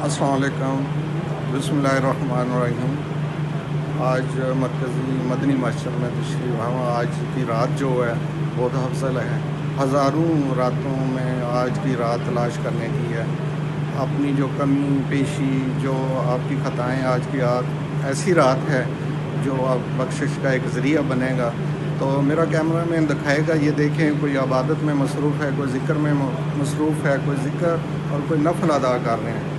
السلام علیکم، بسم اللہ الرحمن الرحیم۔ آج مرکزی مدنی مسجد میں تشریف ہم آج کی رات جو ہے بہت افضل ہے۔ ہزاروں راتوں میں آج کی رات تلاش کرنے کی ہے، اپنی جو کمی پیشی، جو آپ کی خطائیں، آج کی رات ایسی رات ہے جو اب بخشش کا ایک ذریعہ بنے گا۔ تو میرا کیمرہ مین دکھائے گا، یہ دیکھیں، کوئی عبادت میں مصروف ہے، کوئی ذکر میں مصروف ہے، کوئی ذکر اور کوئی نفل ادا کر رہے ہیں۔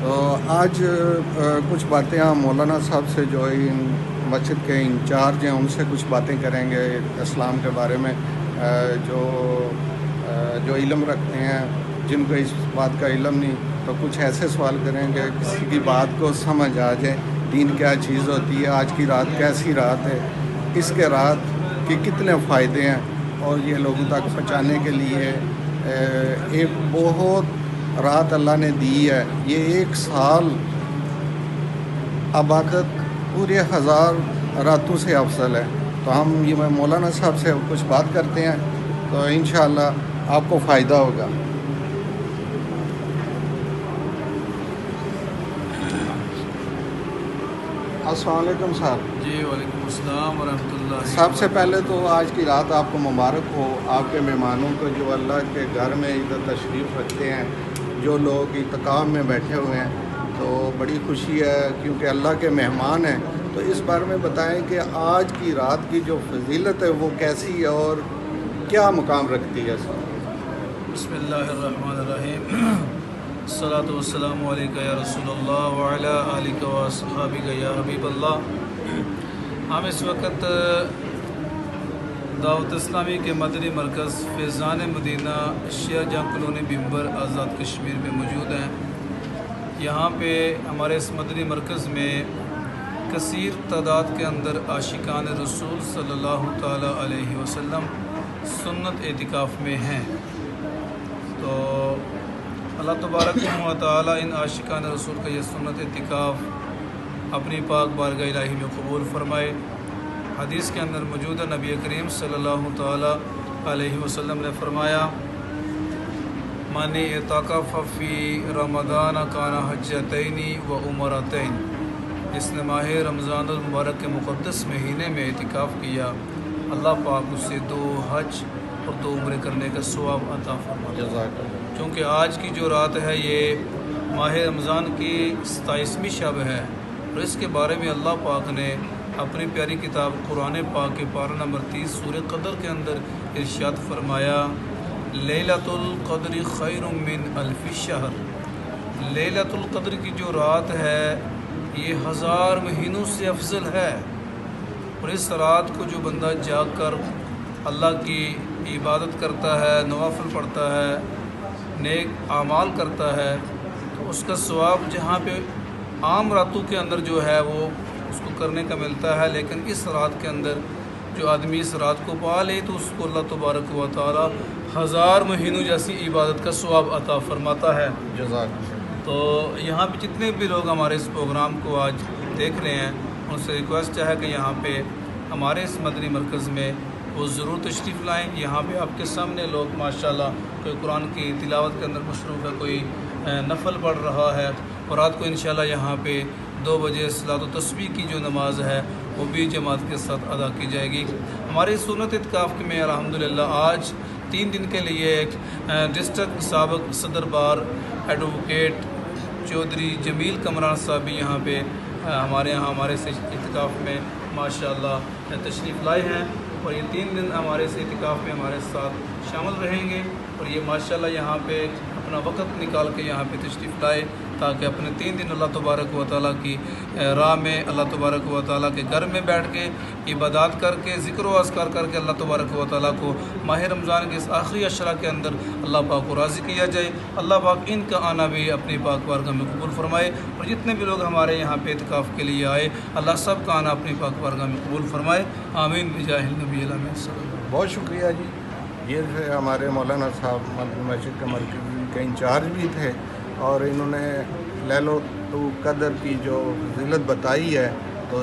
تو آج کچھ باتیں ہم مولانا صاحب سے جو ان مسجد کے انچارج ہیں ان سے کچھ باتیں کریں گے اسلام کے بارے میں، جو علم رکھتے ہیں، جن کو اس بات کا علم نہیں، تو کچھ ایسے سوال کریں گے کسی کی بات کو سمجھ آ جائے، دین کیا چیز ہوتی ہے، آج کی رات کیسی رات ہے، اس کے رات کے کتنے فائدے ہیں، اور یہ لوگوں تک پہنچانے کے لیے ایک بہت رات اللہ نے دی ہے۔ یہ 1 سال عبادت پورے 1000 راتوں سے افضل ہے۔ تو ہم یہ مولانا صاحب سے کچھ بات کرتے ہیں، تو انشاءاللہ آپ کو فائدہ ہوگا۔ السلام علیکم صاحب۔ جی وعلیکم السلام ورحمۃ اللہ۔ سب سے پہلے تو آج کی رات آپ کو مبارک ہو، آپ کے مہمانوں کو جو اللہ کے گھر میں ادھر تشریف رکھتے ہیں، جو لوگ اعتکاف میں بیٹھے ہوئے ہیں، تو بڑی خوشی ہے کیونکہ اللہ کے مہمان ہیں۔ تو اس بارے میں بتائیں کہ آج کی رات کی جو فضیلت ہے وہ کیسی ہے اور کیا مقام رکھتی ہے صاحب؟ بسم اللہ الرحمن الرحیم۔ الصلاۃ والسلام علیکہ یا رسول اللہ وعلی آلک و اصحابک یا حبیب اللہ۔ ہم اس وقت دعوت اسلامی کے مدنی مرکز فیضان مدینہ شیعہ جہاں کالونی بمبر آزاد کشمیر میں موجود ہیں۔ یہاں پہ ہمارے اس مدنی مرکز میں کثیر تعداد کے اندر عاشقان رسول صلی اللہ تعالیٰ علیہ وسلم سنت اعتکاف میں ہیں۔ تو اللہ تبارک و تعالیٰ ان عاشقان رسول کا یہ سنت اعتکاف اپنی پاک بارگاہ الہی میں قبول فرمائے۔ حدیث کے اندر موجود ہے، نبی کریم صلی اللہ تعالیٰ علیہ وسلم نے فرمایا، من اعتکف فی رمضان کان حجتین و عمرتین، جس نے ماہ رمضان المبارک کے مقدس مہینے میں اعتکاف کیا، اللہ پاک اس سے 2 حج اور 2 عمرے کرنے کا ثواب عطا فرماتا ہے۔ جزاک اللہ۔ چونکہ آج کی جو رات ہے یہ ماہ رمضان کی 27ویں شب ہے، اور اس کے بارے میں اللہ پاک نے اپنی پیاری کتاب قرآن پاک کے پارہ نمبر 30 سورہ قدر کے اندر ارشاد فرمایا، لیلۃ القدر خیر من الف شہر۔ لیلۃ القدر کی جو رات ہے یہ 1000 مہینوں سے افضل ہے، اور اس رات کو جو بندہ جاگ کر اللہ کی عبادت کرتا ہے، نوافل پڑھتا ہے، نیک اعمال کرتا ہے، تو اس کا ثواب جہاں پہ عام راتوں کے اندر جو ہے وہ اس کو کرنے کا ملتا ہے، لیکن اس رات کے اندر جو آدمی اس رات کو پا لے تو اس کو اللہ تبارک و تعالیٰ 1000 مہینوں جیسی عبادت کا ثواب عطا فرماتا ہے۔ جزاک اللہ۔ تو یہاں پہ جتنے بھی لوگ ہمارے اس پروگرام کو آج دیکھ رہے ہیں، ان سے ریکویسٹ ہے کہ یہاں پہ ہمارے اس مدنی مرکز میں وہ ضرور تشریف لائیں۔ یہاں پہ آپ کے سامنے لوگ ماشاءاللہ کوئی قرآن کی تلاوت کے اندر مصروف ہے، کوئی نفل پڑھ رہا ہے، اور رات کو انشاءاللہ یہاں پہ 2 بجے صلاۃ و تسبیح کی جو نماز ہے وہ بھی جماعت کے ساتھ ادا کی جائے گی۔ ہمارے سنت اعتکاف میں الحمدللہ آج 3 دن کے لیے ڈسٹرکٹ سابق صدر بار ایڈوکیٹ چودھری جمیل کمران صاحب بھی یہاں پہ ہمارے اس اعتکاف میں ماشاءاللہ تشریف لائے ہیں، اور یہ 3 دن ہمارے اس اعتکاف میں ہمارے ساتھ شامل رہیں گے، اور یہ ماشاءاللہ یہاں پہ اپنا وقت نکال کے یہاں پہ تشریف لائے تاکہ اپنے 3 دن اللہ تبارک و تعالیٰ کی راہ میں، اللہ تبارک و تعالیٰ کے گھر میں بیٹھ کے عبادات کر کے، ذکر و اذکار کر کے اللہ تبارک و تعالیٰ کو ماہ رمضان کے اس آخری عشرہ کے اندر اللہ پاک کو راضی کیا جائے۔ اللہ پاک ان کا آنا بھی اپنی پاک بارگاہ میں قبول فرمائے، اور جتنے بھی لوگ ہمارے یہاں پہ اعتکاف کے لیے آئے، اللہ سب کا آنا اپنی پاک بارگاہ میں قبول فرمائے، آمین بجاہ النبی علیہ السلام۔ بہت شکریہ جی۔ یہ جو ہمارے مولانا صاحب مدنی مسجد کے مرکزی کے انچارج بھی تھے، اور انہوں نے لیلۃ القدر کی جو فضیلت بتائی ہے، تو